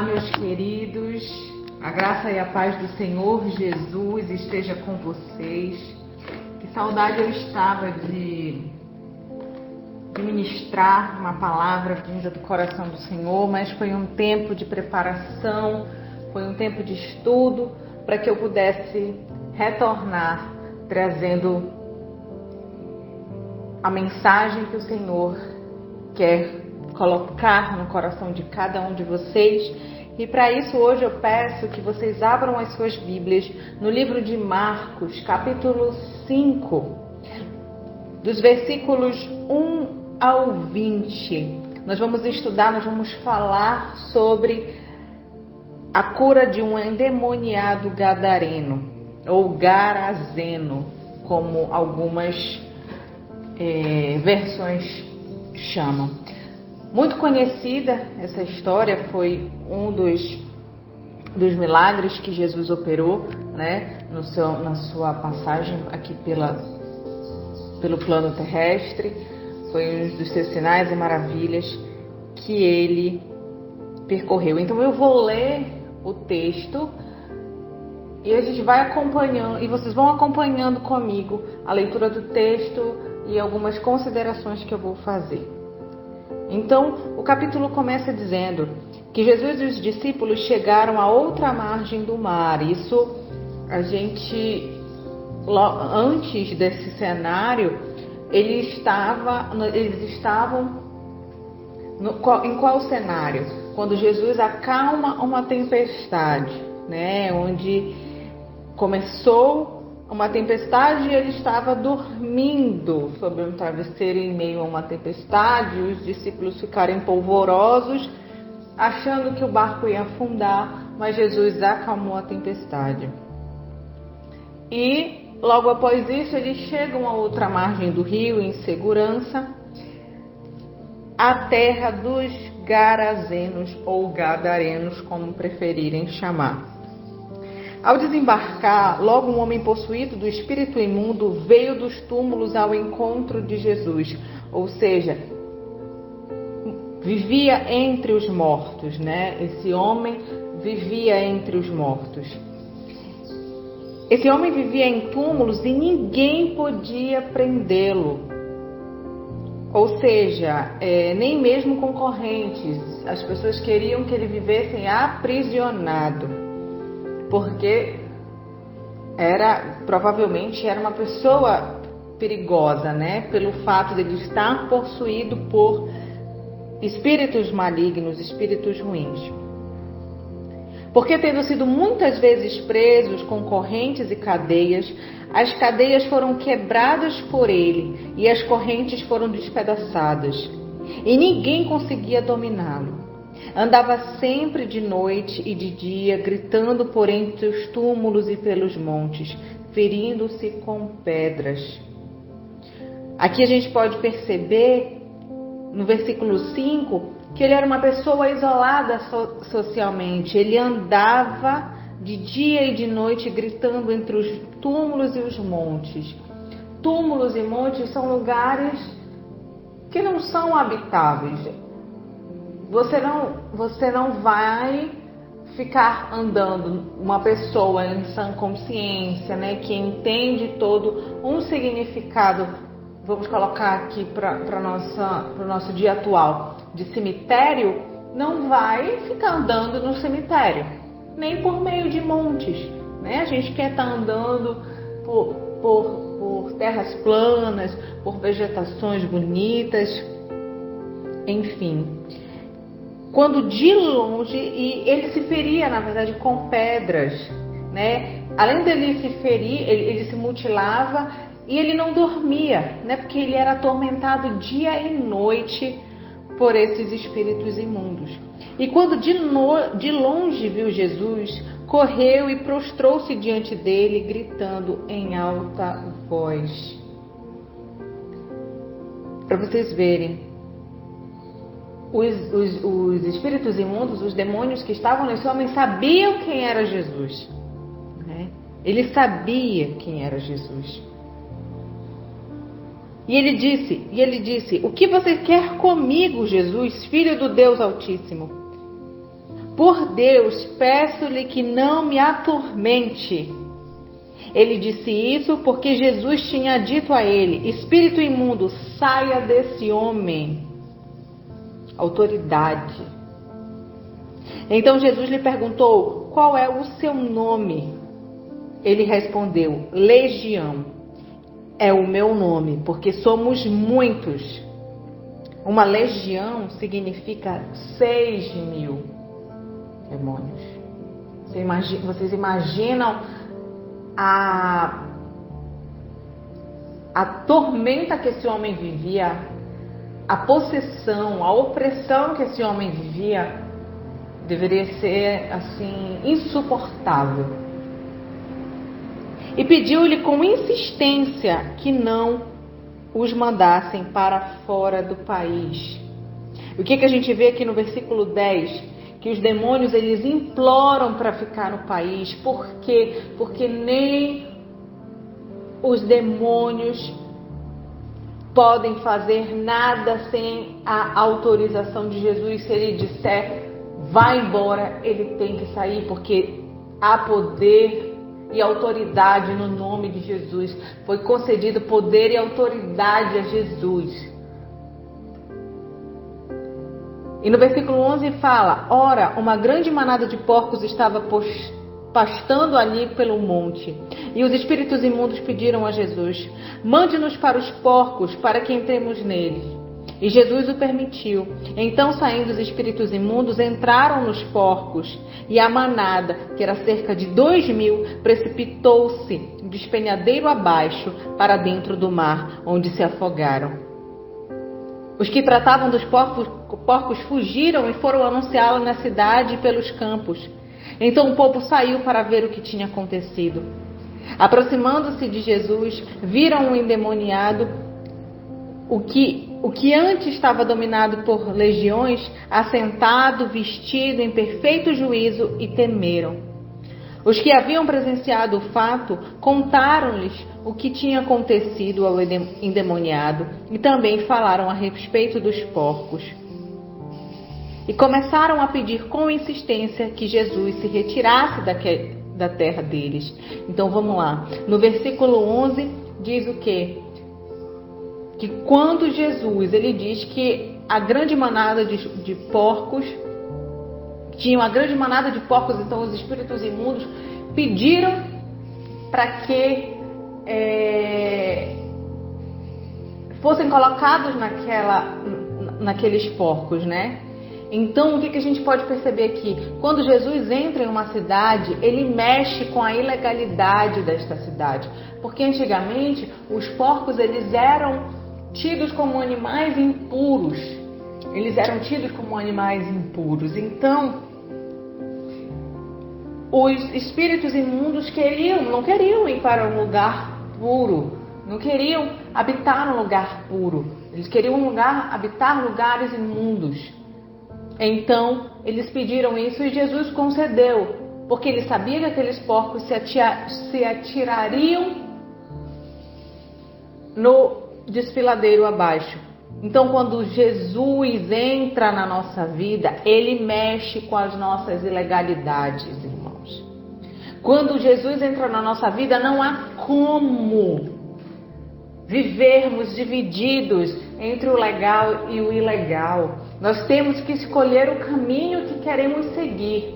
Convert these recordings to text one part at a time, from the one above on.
Olá, meus queridos, a graça e a paz do Senhor Jesus esteja com vocês. Que saudade eu estava de ministrar uma palavra vinda do coração do Senhor, mas foi um tempo de preparação, foi um tempo de estudo para que eu pudesse retornar trazendo a mensagem que o Senhor quer colocar no coração de cada um de vocês. E para isso hoje eu peço que vocês abram as suas Bíblias no livro de Marcos, capítulo 5, dos versículos 1 ao 20. Nós vamos estudar, nós vamos falar sobre a cura de um endemoniado gadareno, ou garazeno, como algumas versões chamam. Muito conhecida essa história, foi um dos milagres que Jesus operou, né, na sua passagem aqui pelo plano terrestre. Foi um dos seus sinais e maravilhas que ele percorreu. Então eu vou ler o texto e a gente vai acompanhando, e vocês vão acompanhando comigo a leitura do texto e algumas considerações que eu vou fazer. Então, o capítulo começa dizendo que Jesus e os discípulos chegaram à outra margem do mar. Isso, a gente, antes desse cenário, eles estavam em qual cenário? Quando Jesus acalma uma tempestade, né? Onde começou uma tempestade e ele estava dormindo sobre um travesseiro em meio a uma tempestade. Os discípulos ficaram polvorosos, achando que o barco ia afundar, mas Jesus acalmou a tempestade. E logo após isso eles chegam à outra margem do rio em segurança, a terra dos garazenos ou gadarenos, como preferirem chamar. Ao desembarcar, logo um homem possuído do espírito imundo veio dos túmulos ao encontro de Jesus, ou seja, vivia entre os mortos, né? Esse homem vivia entre os mortos. Esse homem vivia em túmulos e ninguém podia prendê-lo, ou seja, nem mesmo concorrentes. As pessoas queriam que ele vivesse aprisionado, porque provavelmente era uma pessoa perigosa, né? Pelo fato de ele estar possuído por espíritos malignos, espíritos ruins. Porque tendo sido muitas vezes presos com correntes e cadeias, as cadeias foram quebradas por ele e as correntes foram despedaçadas. E ninguém conseguia dominá-lo. Andava sempre de noite e de dia, gritando por entre os túmulos e pelos montes, ferindo-se com pedras. Aqui a gente pode perceber, no versículo 5, que ele era uma pessoa isolada socialmente. Ele andava de dia e de noite, gritando entre os túmulos e os montes. Túmulos e montes são lugares que não são habitáveis. Você não vai ficar andando, uma pessoa em sã consciência, né, que entende todo um significado, vamos colocar aqui para o nosso dia atual, de cemitério, não vai ficar andando no cemitério, nem por meio de montes, né? A gente quer estar andando por terras planas, por vegetações bonitas, enfim. Quando de longe, e ele se feria, na verdade, com pedras, né? Além dele se ferir, ele se mutilava e ele não dormia, né? Porque ele era atormentado dia e noite por esses espíritos imundos. E quando de longe viu Jesus, correu e prostrou-se diante dele, gritando em alta voz. Para vocês verem, os espíritos imundos, os demônios que estavam nesse homem sabiam quem era Jesus, né? Ele sabia quem era Jesus. E ele disse: o que você quer comigo, Jesus, filho do Deus Altíssimo? Por Deus, peço-lhe que não me atormente. Ele disse isso porque Jesus tinha dito a ele: espírito imundo, saia desse homem. Autoridade. Então Jesus lhe perguntou: qual é o seu nome? Ele respondeu: Legião. É o meu nome, porque somos muitos. Uma legião significa 6.000 demônios. Vocês imaginam a tormenta que esse homem vivia, a possessão, a opressão que esse homem vivia, deveria ser assim insuportável. E pediu-lhe com insistência que não os mandassem para fora do país. O que a gente vê aqui no versículo 10? Que os demônios, eles imploram para ficar no país. Por quê? Porque nem os demônios podem fazer nada sem a autorização de Jesus. Se ele disser, vai embora, ele tem que sair, porque há poder e autoridade no nome de Jesus. Foi concedido poder e autoridade a Jesus. E no versículo 11 fala: ora, uma grande manada de porcos estava pastando ali pelo monte. E os espíritos imundos pediram a Jesus: mande-nos para os porcos, para que entremos neles. E Jesus o permitiu. Então, saindo os espíritos imundos, entraram nos porcos. E a manada, que era cerca de 2.000, precipitou-se de despenhadeiro abaixo para dentro do mar, onde se afogaram. Os que tratavam dos porcos fugiram e foram anunciá-lo na cidade e pelos campos. Então o povo saiu para ver o que tinha acontecido. Aproximando-se de Jesus, viram um endemoniado, o que antes estava dominado por legiões, assentado, vestido em perfeito juízo, e temeram. Os que haviam presenciado o fato contaram-lhes o que tinha acontecido ao endemoniado e também falaram a respeito dos porcos. E começaram a pedir com insistência que Jesus se retirasse da terra deles. Então vamos lá. No versículo 11 diz o quê? Que quando Jesus, ele diz que a grande manada de porcos, tinha uma grande manada de porcos, então os espíritos imundos pediram para que fossem colocados naqueles porcos, né? Então, o que a gente pode perceber aqui? Quando Jesus entra em uma cidade, ele mexe com a ilegalidade desta cidade. Porque antigamente, os porcos, eles eram tidos como animais impuros. Eles eram tidos como animais impuros. Então, os espíritos imundos não queriam ir para um lugar puro. Não queriam habitar um lugar puro. Eles queriam habitar lugares imundos. Então, eles pediram isso e Jesus concedeu, porque ele sabia que aqueles porcos se atirariam no desfiladeiro abaixo. Então, quando Jesus entra na nossa vida, ele mexe com as nossas ilegalidades, irmãos. Quando Jesus entra na nossa vida, não há como vivermos divididos entre o legal e o ilegal. Nós temos que escolher o caminho que queremos seguir.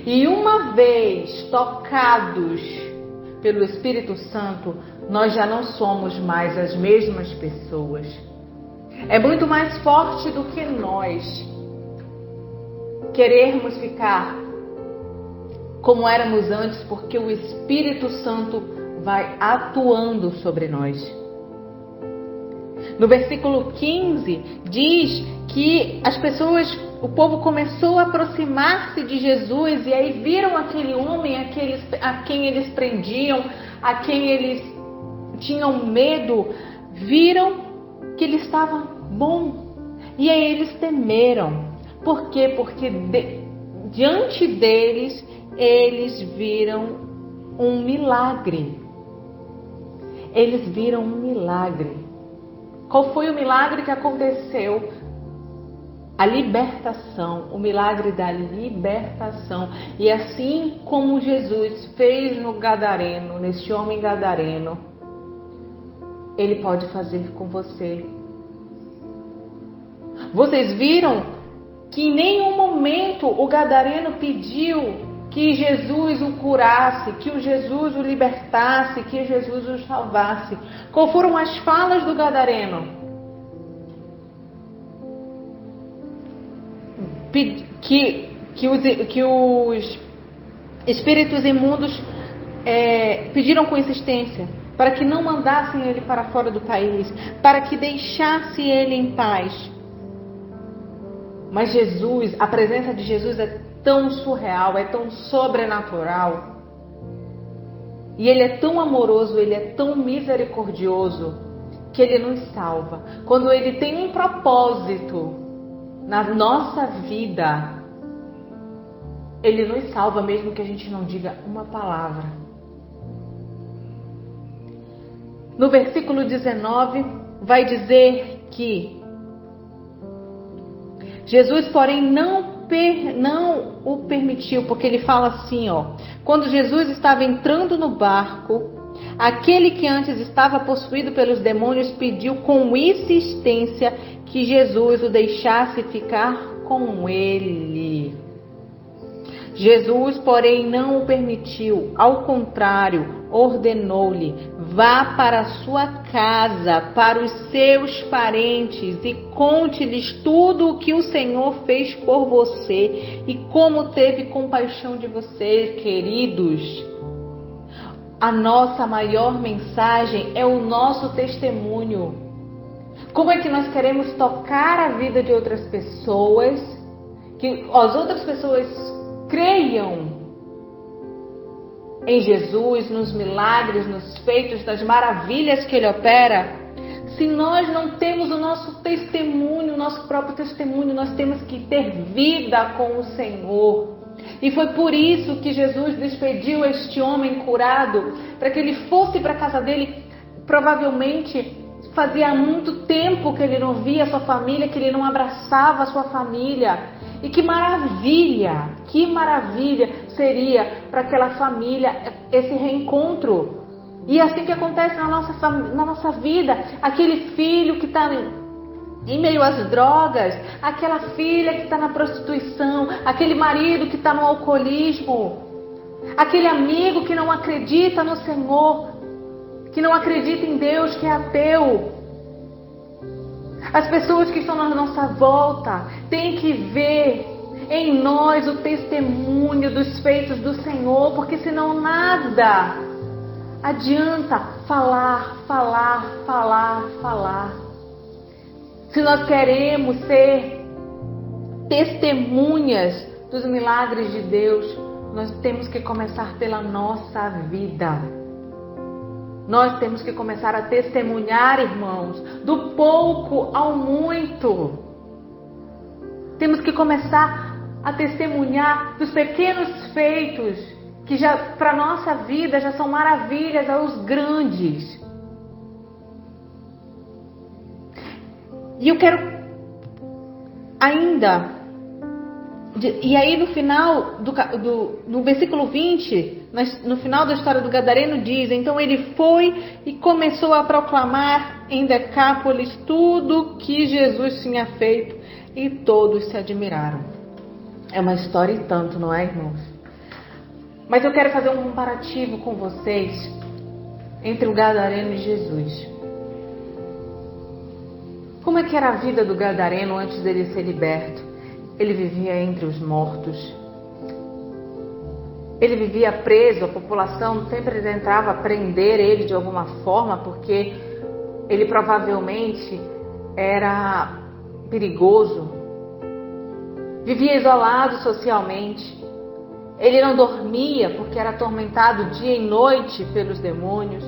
E uma vez tocados pelo Espírito Santo, nós já não somos mais as mesmas pessoas. É muito mais forte do que nós querermos ficar como éramos antes, porque o Espírito Santo vai atuando sobre nós. No versículo 15 diz que o povo começou a aproximar-se de Jesus e aí viram aquele homem a quem eles prendiam, a quem eles tinham medo, viram que ele estava bom e aí eles temeram. Por quê? Porque diante deles eles viram um milagre. Eles viram um milagre. Qual foi o milagre que aconteceu a libertação, o milagre da libertação. E assim como Jesus fez no Gadareno, neste homem gadareno, Ele pode fazer com você. Vocês viram que em nenhum momento o gadareno pediu que Jesus o curasse, que Jesus o libertasse, que Jesus o salvasse. Qual foram as falas do gadareno? Que os espíritos imundos pediram com insistência para que não mandassem ele para fora do país, para que deixasse ele em paz. Mas Jesus, a presença de Jesus é tão surreal, é tão sobrenatural, e Ele é tão amoroso, Ele é tão misericordioso, que Ele nos salva. Quando Ele tem um propósito na nossa vida, Ele nos salva mesmo que a gente não diga uma palavra. No versículo 19 vai dizer que Jesus, porém, não o permitiu, porque ele fala assim, quando Jesus estava entrando no barco, aquele que antes estava possuído pelos demônios pediu com insistência que Jesus o deixasse ficar com ele. Jesus, porém, não o permitiu, ao contrário, ordenou-lhe: vá para a sua casa, para os seus parentes e conte-lhes tudo o que o Senhor fez por você e como teve compaixão de você, queridos. A nossa maior mensagem é o nosso testemunho. Como é que nós queremos tocar a vida de outras pessoas, que as outras pessoas creiam em Jesus, nos milagres, nos feitos, nas maravilhas que Ele opera, se nós não temos o nosso testemunho, o nosso próprio testemunho? Nós temos que ter vida com o Senhor. E foi por isso que Jesus despediu este homem curado, para que ele fosse para a casa dele. Provavelmente fazia muito tempo que ele não via a sua família, que ele não abraçava a sua família. E que maravilha seria para aquela família esse reencontro. E é assim que acontece na nossa vida. Aquele filho que está em meio às drogas, aquela filha que está na prostituição, aquele marido que está no alcoolismo, aquele amigo que não acredita no Senhor, que não acredita em Deus, que é ateu. As pessoas que estão na nossa volta têm que ver em nós o testemunho dos feitos do Senhor, porque senão nada adianta falar. Se nós queremos ser testemunhas dos milagres de Deus, nós temos que começar pela nossa vida. Nós temos que começar a testemunhar, irmãos, do pouco ao muito. Temos que começar a testemunhar dos pequenos feitos, que já para a nossa vida já são maravilhas, aos grandes. E eu quero ainda, e aí no final no versículo 20, no final da história do Gadareno diz: então ele foi e começou a proclamar em Decápolis tudo que Jesus tinha feito, e todos se admiraram. É uma história e tanto, não é, irmãos? Mas eu quero fazer um comparativo com vocês entre o Gadareno e Jesus. Como é que era a vida do Gadareno antes dele ser liberto? Ele vivia entre os mortos. Ele vivia preso, a população sempre tentava prender ele de alguma forma, porque ele provavelmente era perigoso. Vivia isolado socialmente. Ele não dormia porque era atormentado dia e noite pelos demônios.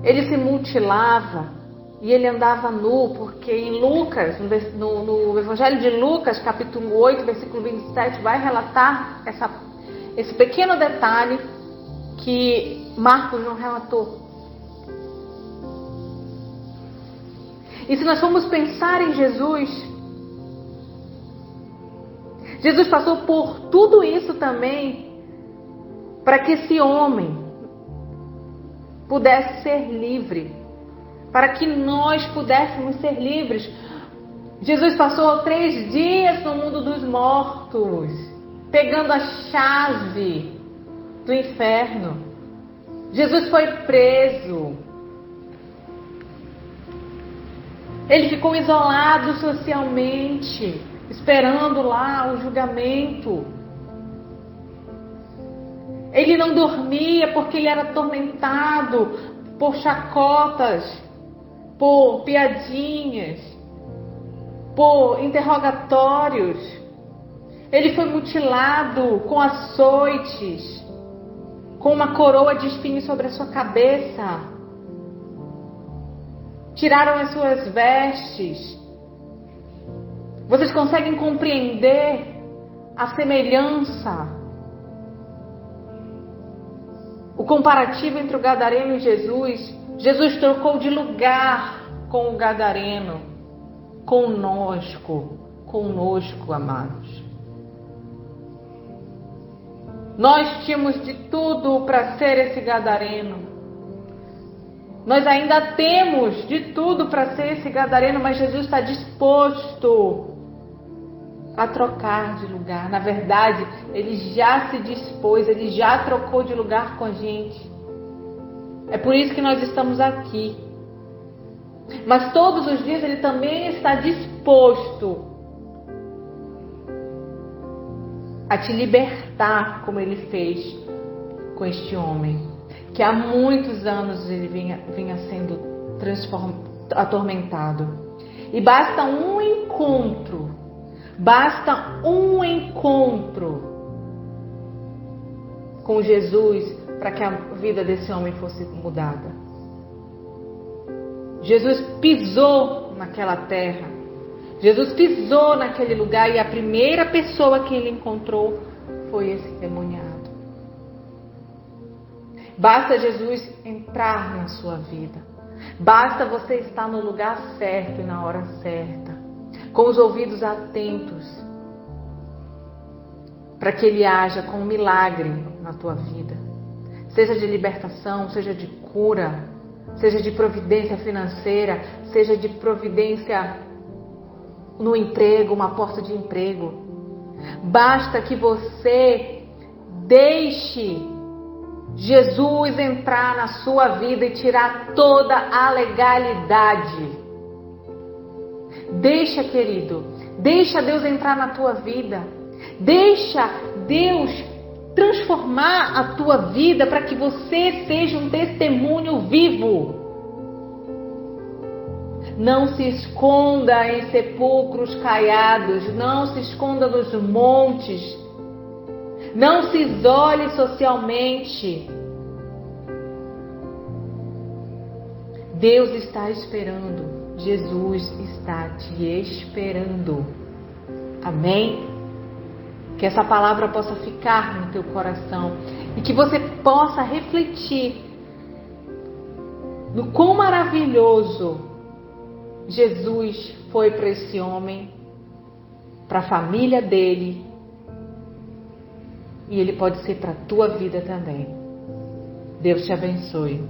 Ele se mutilava. E ele andava nu, porque em Lucas, no Evangelho de Lucas, capítulo 8, versículo 27, vai relatar esse pequeno detalhe que Marcos não relatou. E se nós formos pensar em Jesus, Jesus passou por tudo isso também para que esse homem pudesse ser livre, para que nós pudéssemos ser livres. Jesus passou 3 dias no mundo dos mortos, pegando a chave do inferno. Jesus foi preso. Ele ficou isolado socialmente, esperando lá o julgamento. Ele não dormia porque ele era atormentado por chacotas, por piadinhas, por interrogatórios. Ele foi mutilado com açoites, com uma coroa de espinhos sobre a sua cabeça. Tiraram as suas vestes. Vocês conseguem compreender a semelhança, o comparativo entre o gadareno e Jesus? Jesus trocou de lugar com o gadareno, conosco, amados. Nós tínhamos de tudo para ser esse gadareno. Nós ainda temos de tudo para ser esse gadareno, mas Jesus está disposto a trocar de lugar. Na verdade, Ele já se dispôs, Ele já trocou de lugar com a gente. É por isso que nós estamos aqui. Mas todos os dias Ele também está disposto a te libertar, como Ele fez com este homem, que há muitos anos ele vinha sendo atormentado. E basta um encontro com Jesus para que a vida desse homem fosse mudada. Jesus pisou naquela terra, Jesus pisou naquele lugar, e a primeira pessoa que ele encontrou foi esse endemoniado. Basta Jesus entrar na sua vida. Basta você estar no lugar certo e na hora certa, com os ouvidos atentos, para que Ele haja com um milagre na tua vida. Seja de libertação, seja de cura, seja de providência financeira, seja de providência no emprego, uma porta de emprego. Basta que você deixe Jesus entrar na sua vida e tirar toda a legalidade. Deixa, querido, deixa Deus entrar na tua vida. Deixa Deus transformar a tua vida para que você seja um testemunho vivo. Não se esconda em sepulcros caiados, não se esconda nos montes, não se isole socialmente. Deus está esperando, Jesus está te esperando. Amém? Que essa palavra possa ficar no teu coração e que você possa refletir no quão maravilhoso Jesus foi para esse homem, para a família dele, e ele pode ser para a tua vida também. Deus te abençoe.